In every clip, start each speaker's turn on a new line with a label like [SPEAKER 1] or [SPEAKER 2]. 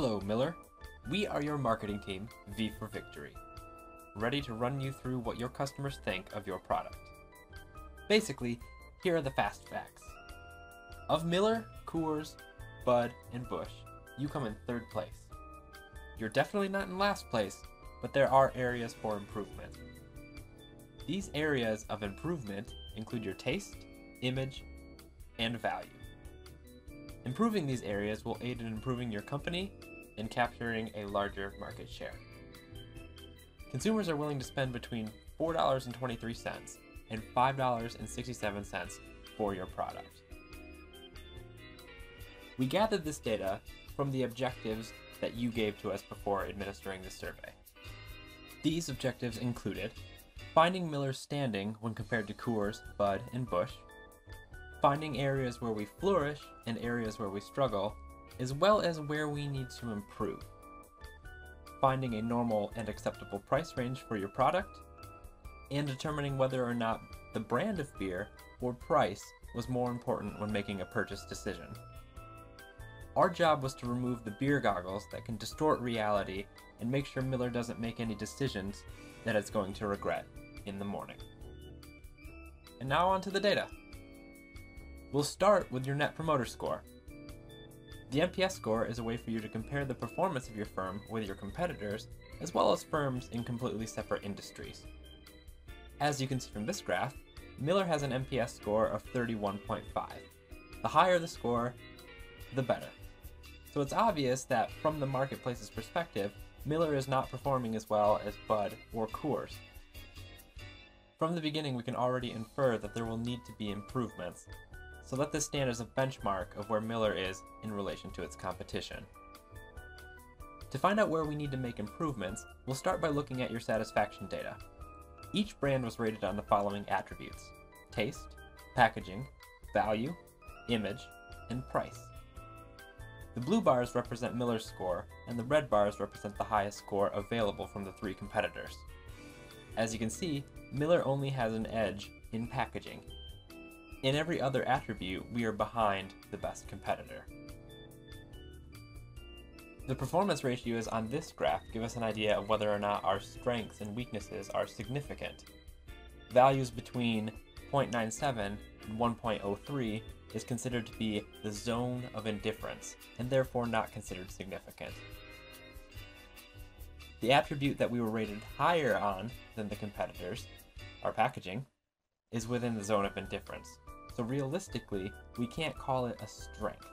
[SPEAKER 1] Hello, Miller. We are your marketing team, V for Victory, ready to run you through what your customers think of your product. Basically, here are the fast facts. Of Miller, Coors, Bud, and Busch, you come in third place. You're definitely not in last place, but there are areas for improvement. These areas of improvement include your taste, image, and value. Improving these areas will aid in improving your company and capturing a larger market share. Consumers are willing to spend between $4.23 and $5.67 for your product. We gathered this data from the objectives that you gave to us before administering this survey. These objectives included finding Miller's standing when compared to Coors, Bud, and Busch, finding areas where we flourish and areas where we struggle, as well as where we need to improve, finding a normal and acceptable price range for your product, and determining whether or not the brand of beer or price was more important when making a purchase decision. Our job was to remove the beer goggles that can distort reality and make sure Miller doesn't make any decisions that it's going to regret in the morning. And now on to the data. We'll start with your Net Promoter Score. The NPS score is a way for you to compare the performance of your firm with your competitors, as well as firms in completely separate industries. As you can see from this graph, Miller has an NPS score of 31.5. The higher the score, the better. So it's obvious that from the marketplace's perspective, Miller is not performing as well as Bud or Coors. From the beginning, we can already infer that there will need to be improvements, so let this stand as a benchmark of where Miller is in relation to its competition. To find out where we need to make improvements, we'll start by looking at your satisfaction data. Each brand was rated on the following attributes: taste, packaging, value, image, and price. The blue bars represent Miller's score, and the red bars represent the highest score available from the three competitors. As you can see, Miller only has an edge in packaging. In every other attribute, we are behind the best competitor. The performance ratios on this graph give us an idea of whether or not our strengths and weaknesses are significant. Values between 0.97 and 1.03 is considered to be the zone of indifference, and therefore not considered significant. The attribute that we were rated higher on than the competitors, our packaging, is within the zone of indifference. So realistically, we can't call it a strength.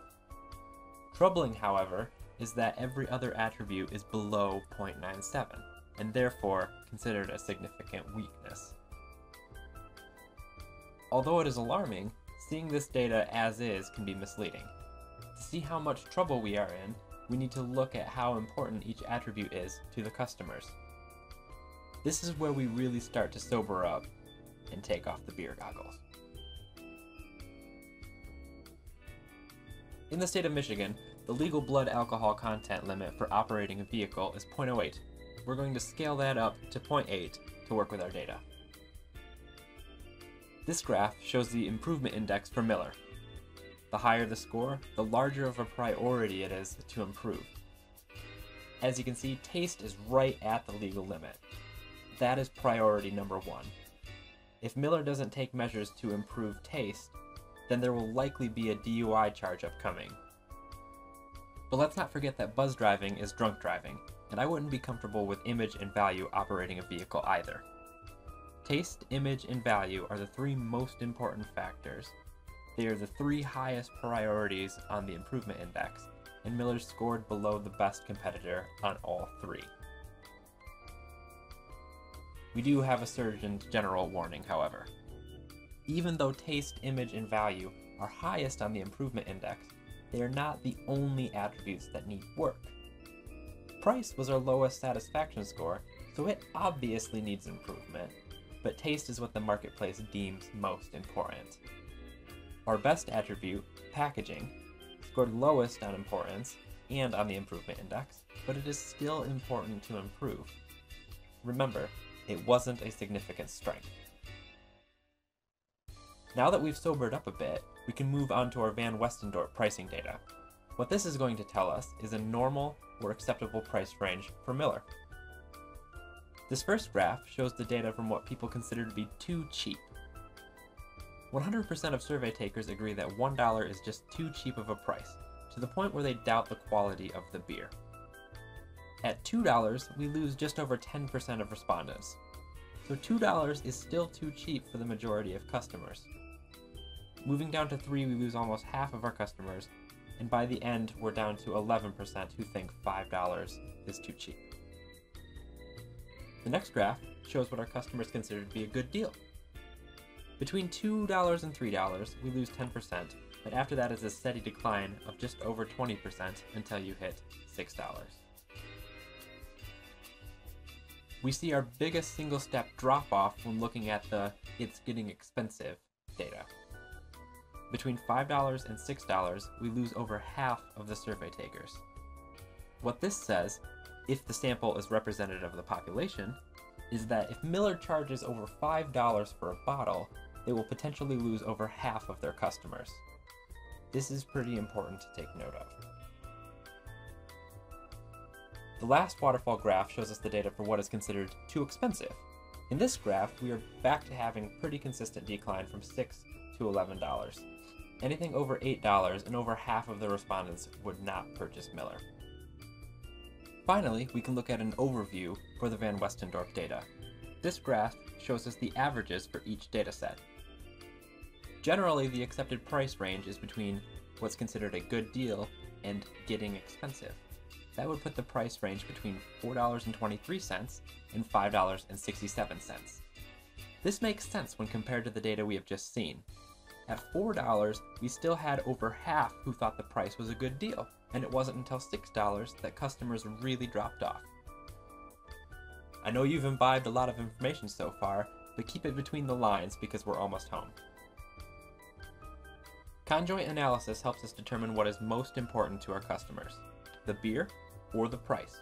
[SPEAKER 1] Troubling, however, is that every other attribute is below 0.97, and therefore considered a significant weakness. Although it is alarming, seeing this data as is can be misleading. To see how much trouble we are in, we need to look at how important each attribute is to the customers. This is where we really start to sober up and take off the beer goggles. In the state of Michigan, the legal blood alcohol content limit for operating a vehicle is 0.08. We're going to scale that up to 0.8 to work with our data. This graph shows the improvement index for Miller. The higher the score, the larger of a priority it is to improve. As you can see, taste is right at the legal limit. That is priority number one. If Miller doesn't take measures to improve taste, then there will likely be a DUI charge upcoming. But let's not forget that buzz driving is drunk driving, and I wouldn't be comfortable with image and value operating a vehicle either. Taste, image, and value are the three most important factors. They are the three highest priorities on the improvement index, and Miller scored below the best competitor on all three. We do have a Surgeon General warning, however. Even though taste, image, and value are highest on the improvement index, they are not the only attributes that need work. Price was our lowest satisfaction score, so it obviously needs improvement, but taste is what the marketplace deems most important. Our best attribute, packaging, scored lowest on importance and on the improvement index, but it is still important to improve. Remember, it wasn't a significant strength. Now that we've sobered up a bit, we can move on to our Van Westendorp pricing data. What this is going to tell us is a normal or acceptable price range for Miller. This first graph shows the data from what people consider to be too cheap. 100% of survey takers agree that $1 is just too cheap of a price, to the point where they doubt the quality of the beer. At $2, we lose just over 10% of respondents. So $2 is still too cheap for the majority of customers. Moving down to 3, we lose almost half of our customers, and by the end, we're down to 11% who think $5 is too cheap. The next graph shows what our customers consider to be a good deal. Between $2 and $3, we lose 10%, but after that is a steady decline of just over 20% until you hit $6. We see our biggest single step drop off when looking at the "it's getting expensive" data. Between $5 and $6, we lose over half of the survey takers. What this says, if the sample is representative of the population, is that if Miller charges over $5 for a bottle, they will potentially lose over half of their customers. This is pretty important to take note of. The last waterfall graph shows us the data for what is considered too expensive. In this graph, we are back to having pretty consistent decline from $6 to $11. Anything over $8 and over half of the respondents would not purchase Miller. Finally, we can look at an overview for the Van Westendorp data. This graph shows us the averages for each dataset. Generally, the accepted price range is between what's considered a good deal and getting expensive. That would put the price range between $4.23 and $5.67. This makes sense when compared to the data we have just seen. At $4, we still had over half who thought the price was a good deal, and it wasn't until $6 that customers really dropped off. I know you've imbibed a lot of information so far, but keep it between the lines because we're almost home. Conjoint analysis helps us determine what is most important to our customers, the beer or the price.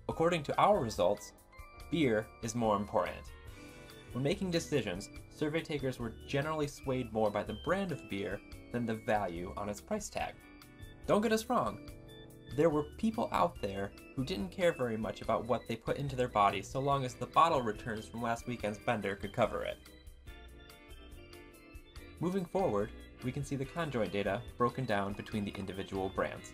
[SPEAKER 1] According to our results, beer is more important. When making decisions, survey takers were generally swayed more by the brand of beer than the value on its price tag. Don't get us wrong, there were people out there who didn't care very much about what they put into their bodies so long as the bottle returns from last weekend's bender could cover it. Moving forward, we can see the conjoint data broken down between the individual brands.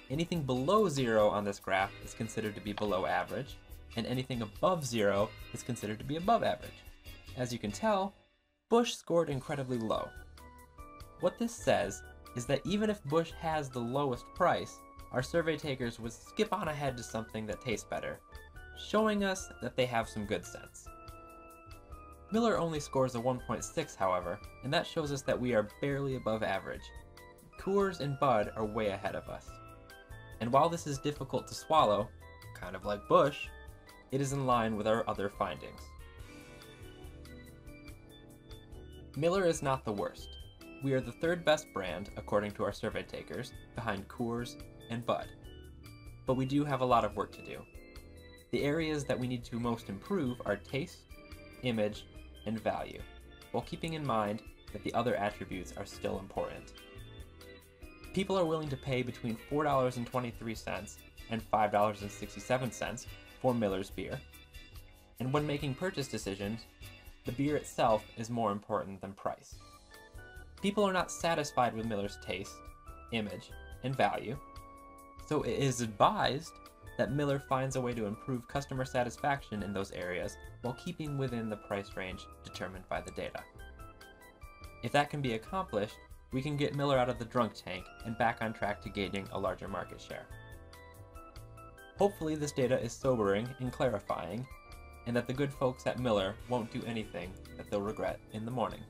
[SPEAKER 1] Anything below 0 on this graph is considered to be below average, and anything above 0 is considered to be above average. As you can tell, Busch scored incredibly low. What this says is that even if Busch has the lowest price, our survey takers would skip on ahead to something that tastes better, showing us that they have some good sense. Miller only scores a 1.6, however, and that shows us that we are barely above average. Coors and Bud are way ahead of us. And while this is difficult to swallow, kind of like Busch, it is in line with our other findings. Miller is not the worst. We are the third best brand, according to our survey takers, behind Coors and Bud. But we do have a lot of work to do. The areas that we need to most improve are taste, image, and value, while keeping in mind that the other attributes are still important. People are willing to pay between $4.23 and $5.67 for Miller's beer, and when making purchase decisions, the beer itself is more important than price. People are not satisfied with Miller's taste, image, and value, so it is advised that Miller finds a way to improve customer satisfaction in those areas while keeping within the price range determined by the data. If that can be accomplished, we can get Miller out of the drunk tank and back on track to gaining a larger market share. Hopefully this data is sobering and clarifying, and that the good folks at Miller won't do anything that they'll regret in the morning.